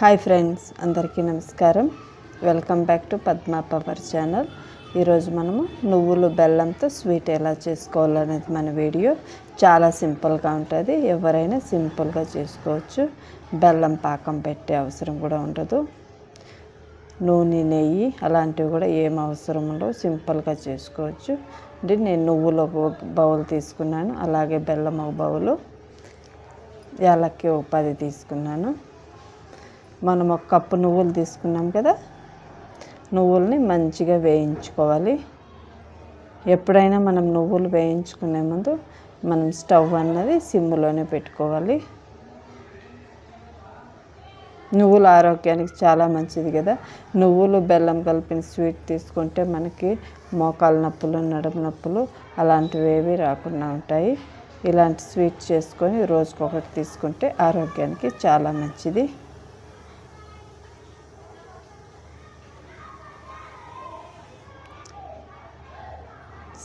Hi friends, అందరికీ నమస్కారం. Welcome back to Padma power channel. ఈరోజు మనము నువ్వులు బెల్లంతో స్వీట్ ఎలా చేసుకోవాలనేది మన వీడియో. చాలా సింపుల్గా ఉంటుంది, ఎవరైనా సింపుల్గా చేసుకోవచ్చు. బెల్లం పాకం పెట్టే అవసరం కూడా ఉండదు. నూనె, నెయ్యి అలాంటివి కూడా ఏం అవసరం ఉండవు, సింపుల్గా చేసుకోవచ్చు. అంటే నేను నువ్వులు ఒక బౌల్ తీసుకున్నాను, అలాగే బెల్లం ఒక బౌలు, యాలక్కి ఒక 10 తీసుకున్నాను. మనం ఒక కప్పు నువ్వులు తీసుకున్నాం కదా, నువ్వుల్ని మంచిగా వేయించుకోవాలి. ఎప్పుడైనా మనం నువ్వులు వేయించుకునే ముందు మనం స్టవ్ అన్నది సిమ్లోనే పెట్టుకోవాలి. నువ్వులు ఆరోగ్యానికి చాలా మంచిది కదా. నువ్వులు బెల్లం కలిపిన స్వీట్ తీసుకుంటే మనకి మోకాలు నొప్పులు, నడుము నొప్పులు అలాంటివి ఏవి రాకుండా ఉంటాయి. ఇలాంటి స్వీట్ చేసుకొని రోజుకొకటి తీసుకుంటే ఆరోగ్యానికి చాలా మంచిది.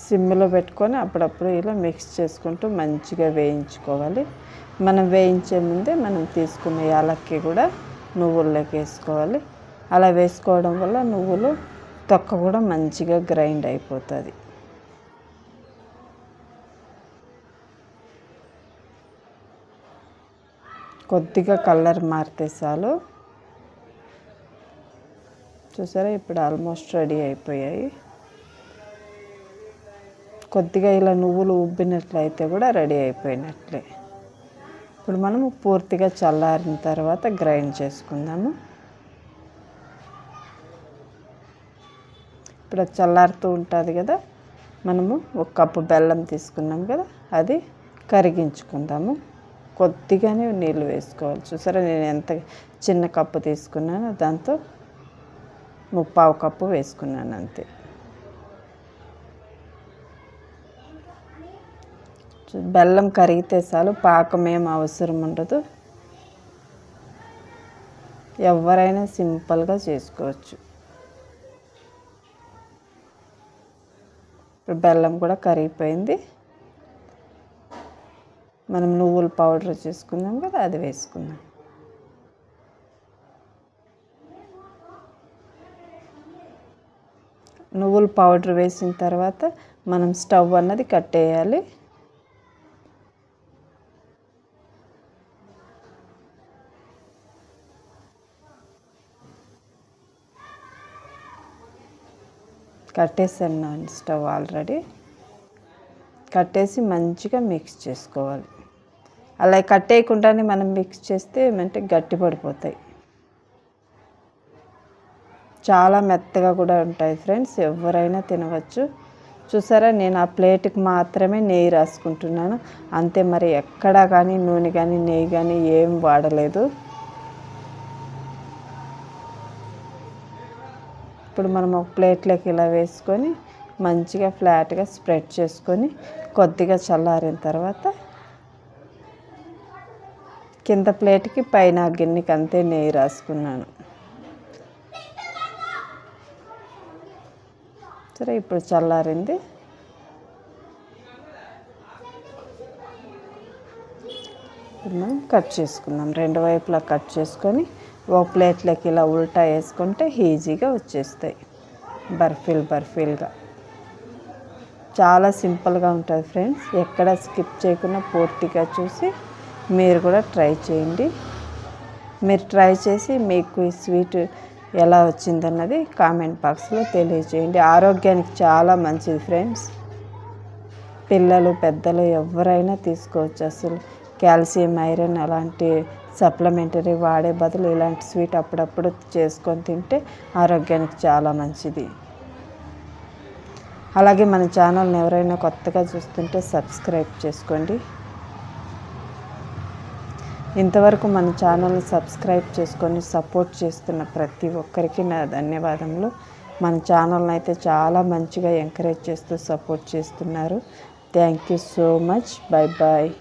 సిమ్లో పెట్టుకొని అప్పుడప్పుడు ఇలా మిక్స్ చేసుకుంటూ మంచిగా వేయించుకోవాలి. మనం వేయించే ముందే మనం తీసుకున్న యాలక్కి కూడా నువ్వుల్లోకి వేసుకోవాలి. అలా వేసుకోవడం వల్ల నువ్వులు తొక్క కూడా మంచిగా గ్రైండ్ అయిపోతుంది. కొద్దిగా కలర్ మారితే చాలు. చూసారా, ఇప్పుడు ఆల్మోస్ట్ రెడీ అయిపోయాయి. కొద్దిగా ఇలా నువ్వులు ఉబ్బినట్లయితే కూడా రెడీ అయిపోయినట్లే. ఇప్పుడు మనము పూర్తిగా చల్లారిన తర్వాత గ్రైండ్ చేసుకుందాము. ఇప్పుడు చల్లారుతూ ఉంటుంది కదా, మనము ఒక కప్పు బెల్లం తీసుకున్నాం కదా, అది కరిగించుకుందాము. కొద్దిగానే నీళ్ళు వేసుకోవాలి. చూసారా, నేను ఎంత చిన్న కప్పు తీసుకున్నానో దాంతో 3/4 కప్పు వేసుకున్నాను అంతే. బెల్లం కరిగితే చాలు, పాకం ఏం అవసరం ఉండదు. ఎవరైనా సింపుల్గా చేసుకోవచ్చు. ఇప్పుడు బెల్లం కూడా కరిగిపోయింది. మనం నువ్వుల పౌడర్ చేసుకున్నాం కదా, అది వేసుకుందాం. నువ్వుల పౌడర్ వేసిన తర్వాత మనం స్టవ్ అన్నది కట్టేయాలి. కట్టేసాను స్టవ్ ఆల్రెడీ. కట్టేసి మంచిగా మిక్స్ చేసుకోవాలి. అలా కట్టేయకుండానే మనం మిక్స్ చేస్తే ఏమంటే గట్టి పడిపోతాయి. చాలా మెత్తగా కూడా ఉంటాయి ఫ్రెండ్స్, ఎవరైనా తినవచ్చు. చూసారా, నేను ఆ ప్లేట్కి మాత్రమే నెయ్యి రాసుకుంటున్నాను అంతే. మరి ఎక్కడా కానీ నూనె కానీ నెయ్యి కానీ ఏం వాడలేదు. ఇప్పుడు మనం ఒక ప్లేట్లోకి ఇలా వేసుకొని మంచిగా ఫ్లాట్గా స్ప్రెడ్ చేసుకొని కొద్దిగా చల్లారిన తర్వాత కింద ప్లేట్కి పైన గిన్నెకి అంతే నెయ్యి రాసుకున్నాను. సరే, ఇప్పుడు చల్లారింది. మనం కట్ చేసుకుందాం. 2 వైపులా కట్ చేసుకొని ఒక ప్లేట్లోకి ఇలా ఉల్టా వేసుకుంటే ఈజీగా వచ్చేస్తాయి బర్ఫీలుగా. చాలా సింపుల్గా ఉంటుంది ఫ్రెండ్స్. ఎక్కడ స్కిప్ చేయకుండా పూర్తిగా చూసి మీరు కూడా ట్రై చేయండి. మీరు ట్రై చేసి మీకు ఈ స్వీట్ ఎలా వచ్చిందన్నది కామెంట్ బాక్స్లో తెలియజేయండి. ఆరోగ్యానికి చాలా మంచిది ఫ్రెండ్స్. పిల్లలు, పెద్దలు ఎవరైనా తీసుకోవచ్చు. అసలు కాల్షియం, ఐరన్ అలాంటి సప్లిమెంటరీ వాడే బదులు ఇలాంటి స్వీట్ అప్పుడప్పుడు చేసుకొని తింటే ఆరోగ్యానికి చాలా మంచిది. అలాగే మన ఛానల్ని ఎవరైనా కొత్తగా చూస్తుంటే సబ్స్క్రైబ్ చేసుకోండి. ఇంతవరకు మన ఛానల్ని సబ్స్క్రైబ్ చేసుకొని సపోర్ట్ చేస్తున్న ప్రతి ఒక్కరికి నా ధన్యవాదములు. మన ఛానల్ని అయితే చాలా మంచిగా ఎంకరేజ్ చేస్తూ సపోర్ట్ చేస్తున్నారు. Thank you so much. Bye bye.